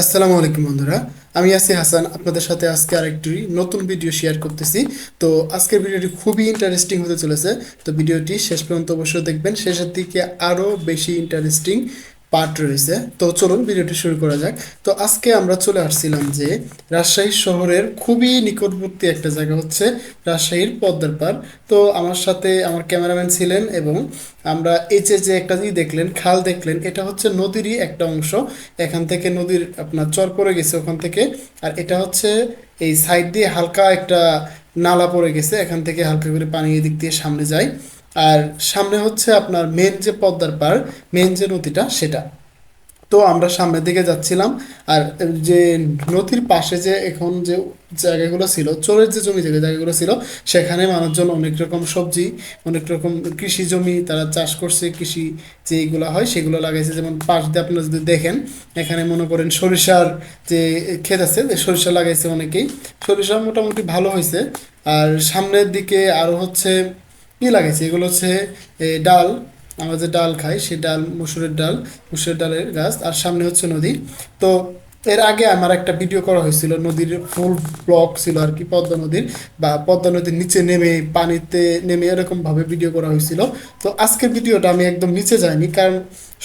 আসসালামু আলাইকুম বন্ধুরা। আমি আছি হাসান, আপনাদের সাথে আজকে আরেকটি নতুন ভিডিও শেয়ার করতেছি। তো আজকের ভিডিওটি খুবই ইন্টারেস্টিং হতে চলেছে। তো ভিডিওটি শেষ পর্যন্ত অবশ্যই দেখবেন, শেষের দিকে আরও বেশি ইন্টারেস্টিং পার্ট রয়েছে। তো চলুন ভিডিওটি শুরু করা যাক। তো আজকে আমরা চলে আসছিলাম যে রাজশাহী শহরের খুবই নিকটবর্তী একটা জায়গা হচ্ছে রাজশাহীর পদ্মার পাড়। তো আমার সাথে আমার ক্যামেরাম্যান ছিলেন এবং আমরা এই যে একটা দেখলেন, খাল দেখলেন, এটা হচ্ছে নদীরই একটা অংশ। এখান থেকে নদীর আপনার চর পড়ে গেছে ওখান থেকে। আর এটা হচ্ছে এই সাইড দিয়ে হালকা একটা নালা পড়ে গেছে, এখান থেকে হালকা করে পানি এদিক দিয়ে সামনে যায়। আর সামনে হচ্ছে আপনার মেন যে পদ্মার পাড়, মেন যে নদীটা সেটা। তো আমরা সামনের দিকে যাচ্ছিলাম। আর যে নদীর পাশে যে এখন যে জায়গাগুলো ছিল, চরের যে জমি জায়গা জায়গাগুলো ছিল, সেখানে মানুষজন অনেক রকম সবজি, অনেক রকম কৃষি জমি তারা চাষ করছে। কৃষি যেগুলো হয় সেগুলো লাগাইছে, যেমন পাশ দিয়ে আপনারা যদি দেখেন, এখানে মনে করেন সরিষার যে ক্ষেত আছে, সরিষা লাগাইছে অনেকেই। সরিষা মোটামুটি ভালো হয়েছে। আর সামনের দিকে আরও হচ্ছে কি লাগাইছে, এগুলো হচ্ছে ডাল। আমরা যে ডাল খাই সেই ডাল, মুসুরের ডালের গাছ। আর সামনে হচ্ছে নদী। তো এর আগে আমার একটা ভিডিও করা হয়েছিল, নদীর ফুল ব্লক ছিল আর কি, পদ্মা নদীর বা পদ্মা নদীর নিচে নেমে পানিতে নেমে এরকম ভাবে ভিডিও করা হয়েছিল। তো আজকের ভিডিওটা আমি একদম নিচে যাইনি, কারণ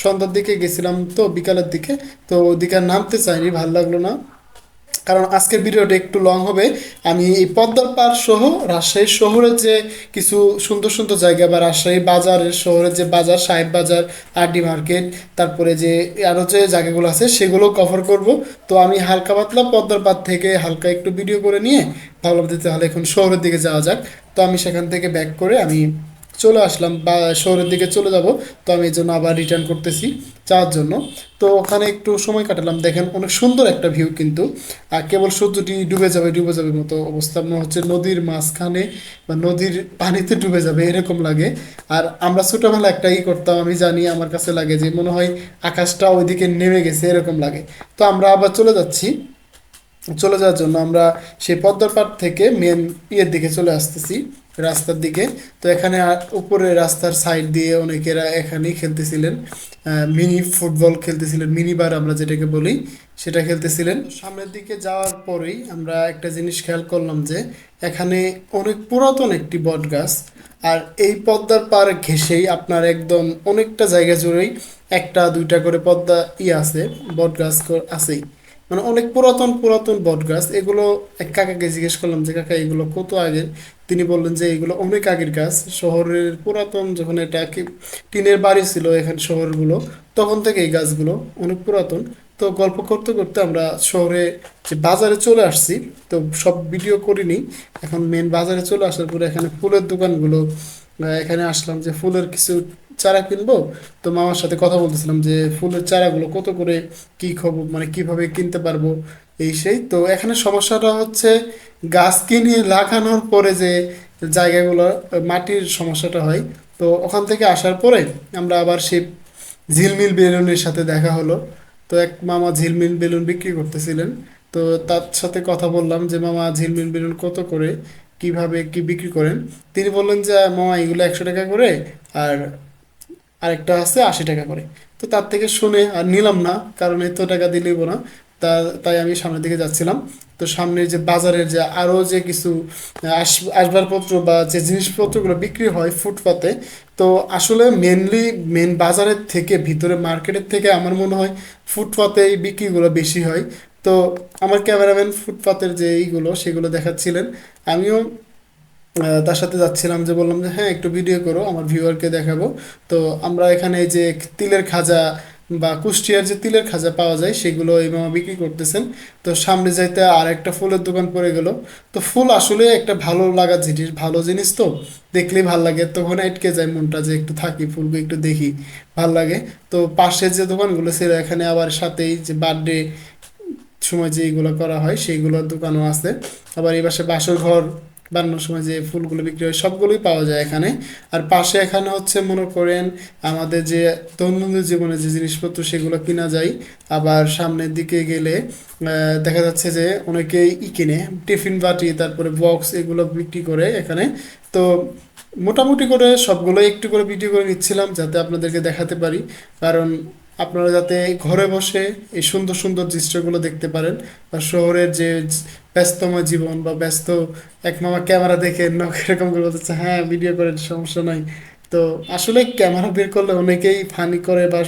সন্ধ্যার দিকে গেছিলাম, তো বিকালের দিকে। তো ওদিকে আর নামতে চাইনি, ভালো লাগলো না। কারণ আজকের ভিডিওটা একটু লং হবে। আমি এই পদ্মার পাড় সহ রাজশাহী শহরের যে কিছু সুন্দর সুন্দর জায়গা, বা রাজশাহী বাজারের শহরের যে বাজার, সাহেব বাজার, আরডি মার্কেট, তারপরে যে আরও যে জায়গাগুলো আছে সেগুলো কভার করব। তো আমি হালকা পাতলা পদ্মার পাড় থেকে হালকা একটু ভিডিও করে নিয়ে ভাবলাম যে তাহলে এখন শহরের দিকে যাওয়া যাক। তো আমি সেখান থেকে ব্যাক করে আমি চলে আসলাম বা শহরের দিকে চলে যাব। তো আমি এই জন্য আবার রিটার্ন করতেছি যাওয়ার জন্য। তো ওখানে একটু সময় কাটালাম, দেখেন অনেক সুন্দর একটা ভিউ কিন্তু। আর কেবল সূর্যটি ডুবে যাবে মতো অবস্থা, মনে হচ্ছে নদীর মাঝখানে বা নদীর পানিতে ডুবে যাবে এরকম লাগে। আর আমরা ছোটোবেলা একটা করতাম, আমি জানি, আমার কাছে লাগে যে মনে হয় আকাশটা ওইদিকে নেমে গেছে এরকম লাগে। তো আমরা আবার চলে যাচ্ছি। চলে যাওয়ার জন্য আমরা সেই পদ্মার পাড় থেকে মেন ইয়ের দিকে চলে আসতেছি, রাস্তার দিকে। তো এখানে উপরে রাস্তার সাইড দিয়ে অনেকেরা এখানেই খেলতেছিলেন, মিনি ফুটবল খেলতেছিলেন, মিনি বার আমরা যেটাকে বলি, সেটা খেলতেছিলেন। সামনের দিকে যাওয়ার পরেই আমরা একটা জিনিস খেয়াল করলাম যে এখানে অনেক পুরাতন একটি বট গাছ। আর এই পদ্মার পাড় ঘেঁষেই আপনার একদম অনেকটা জায়গা জুড়েই একটা দুইটা করে পদ্মা আছে, বট গাছ আছেই। মানে অনেক পুরাতন পুরাতন বট গাছ এগুলো। এক কাকাকে জিজ্ঞেস করলাম যে কাকা এগুলো কত আগের। তিনি বললেন যে এগুলো অনেক আগের গাছ, শহরের পুরাতন যখন এটা কি টিনের বাড়ি ছিল এখানে শহরগুলো, তখন থেকে এই গাছগুলো অনেক পুরাতন। তো গল্প করতে করতে আমরা শহরে যে বাজারে চলে আসছি। তো সব ভিডিও করিনি। এখন মেন বাজারে চলে আসার পরে এখানে ফুলের দোকানগুলো, এখানে আসলাম যে ফুলের কিছু চারা কিনবো। তো মামার সাথে কথা বলতেছিলাম যে ফুলের চারাগুলো কত করে, কি খবর, মানে কিভাবে কিনতে পারবো, এই সেই। তো এখানে সমস্যাটা হচ্ছে গাছ কিনে লাগানোর পরে যে জায়গাগুলো, মাটির সমস্যাটা হয়। তো ওখান থেকে আসার পরে আমরা আবার সেই ঝিলমিল বেলুনের সাথে দেখা হলো। তো এক মামা ঝিলমিল বেলুন বিক্রি করতেছিলেন। তো তার সাথে কথা বললাম যে মামা ঝিলমিল বেলুন কত করে, কিভাবে কি বিক্রি করেন। তিনি বললেন যে মামা এগুলো 100 টাকা করে, আর আরেকটা আছে 80 টাকা করে। তো তার থেকে শুনে আর নিলাম না, কারণ এত টাকা দিলেই না। তা তাই আমি সামনের দিকে যাচ্ছিলাম। তো সামনের যে বাজারের যে আরও যে কিছু আসবাবপত্র বা যে জিনিসপত্রগুলো বিক্রি হয় ফুটপাতে, তো আসলে মেনলি মেন বাজারের থেকে ভিতরে মার্কেটের থেকে আমার মনে হয় ফুটপাতে এই বিক্রিগুলো বেশি হয়। তো আমার ক্যামেরাম্যান ফুটপাতের যে এইগুলো সেগুলো দেখাচ্ছিলেন। আমিও তার সাথে যাচ্ছিলাম, যে বললাম যে হ্যাঁ একটু ভিডিও করো, আমার ভিউয়ারকে দেখাবো। তো আমরা এখানে এই যে তিলের খাজা বা কুষ্টিয়ার যে তিলের খাজা পাওয়া যায় সেগুলো এই মামা বিক্রি করতেছেন। তো সামনে যাইতে আর একটা ফুলের দোকান পড়ে গেল। তো ফুল আসলে একটা ভালো লাগার জিনিস, ভালো জিনিস তো দেখলেই ভাল লাগে, তখন আটকে যায় মনটা যে একটু থাকি ফুলগুলো একটু দেখি, ভাল লাগে। তো পাশে যে দোকানগুলো ছিল, এখানে আবার সাথেই যে বার্থডে সময় যে এইগুলো করা হয় সেইগুলোর দোকানও আছে। আবার এই পাশে বাসর ঘর বানানোর সময় যে ফুলগুলো বিক্রি হয় সবগুলোই পাওয়া যায় এখানে। আর পাশে এখানে হচ্ছে মনে করেন আমাদের যে দৈনন্দিন জীবনে যে জিনিসপত্র সেগুলো কিনা যায়। আবার সামনের দিকে গেলে দেখা যাচ্ছে যে অনেকেই কিনে টিফিন বাটি, তারপরে বক্স, এগুলো বিক্রি করে এখানে। তো মোটামুটি করে সবগুলো একটু করে ভিডিও করে নিচ্ছিলাম যাতে আপনাদেরকে দেখাতে পারি। কারণ আপনারা যাতে ঘরে বসে এই সুন্দর সুন্দর দৃশ্যগুলো দেখতে পারেন, বা শহরের যে ব্যস্তময় জীবন বা ব্যস্ত এক মামা ক্যামেরা দেখে এরকম করে বলতেছে হ্যাঁ ভিডিও করে সমস্যা নাই। তো আসলে ক্যামেরা বের করলে অনেকেই ফানি করে বা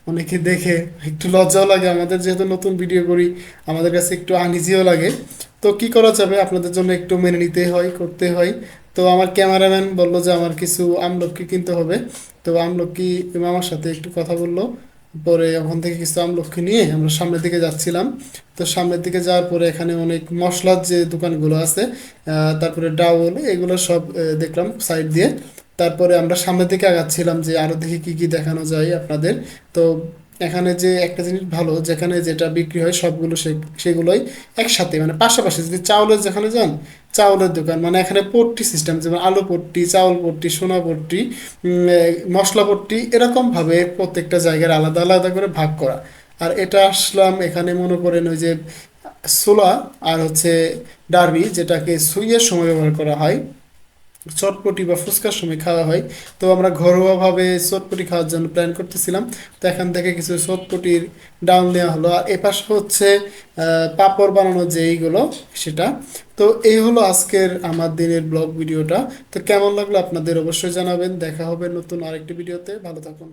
অনেকে দেখে একটু লজ্জাও লাগে, আমাদের যেহেতু নতুন ভিডিও করি আমাদের কাছে একটু আনইজিও লাগে। তো কি করা যাবে, আপনাদের জন্য একটু মেনে নিতে হয়, করতে হয়। তো আমার ক্যামেরাম্যান বললো যে আমার কিছু আমলকি কিনতে হবে। তো আমলকি মামার সাথে একটু কথা বললো, পরে ওখান থেকে কিছু আমলকি নিয়ে আমরা সামনের দিকে যাচ্ছিলাম। তো সামনের দিকে যাওয়ার পরে এখানে অনেক মশলার যে দোকানগুলো আছে, তারপরে ডাউল এগুলো সব দেখলাম সাইড দিয়ে। তারপরে আমরা সামনের দিকে আগাচ্ছিলাম যে আরো দেখি কি কি দেখানো যায় আপনাদের। তো এখানে যে একটা জিনিস ভালো, যেখানে যেটা বিক্রি হয় সবগুলো সেগুলোই একসাথে মানে পাশাপাশি। যদি চাউলের যেখানে যান, চাউলের দোকান মানে এখানে পট্টি সিস্টেম, যেমন আলু পট্টি, চাউল পট্টি, সোনা পট্টি, মশলা পট্টি, এরকমভাবে প্রত্যেকটা জায়গার আলাদা আলাদা করে ভাগ করা। আর এটা আসলাম এখানে মনে করেন ওই যে ছোলা আর হচ্ছে ডার্বি, যেটাকে সুইয়ের সময় ব্যবহার করা হয়, চটপটি বা ফুচকার সময় খাওয়া হয়। তো আমরা ঘরোয়াভাবে চটপটি খাওয়ার জন্য প্ল্যান করতেছিলাম। তো এখান থেকে কিছু চটপটির ডাউন নেওয়া হলো, আর এপাশে হচ্ছে পাঁপড় বানানো যে এইগুলো সেটা। তো এই হলো আজকের আমার দিনের ব্লগ ভিডিওটা। তো কেমন লাগলো আপনাদের অবশ্যই জানাবেন। দেখা হবে নতুন আরেকটি ভিডিওতে, ভালো থাকুন।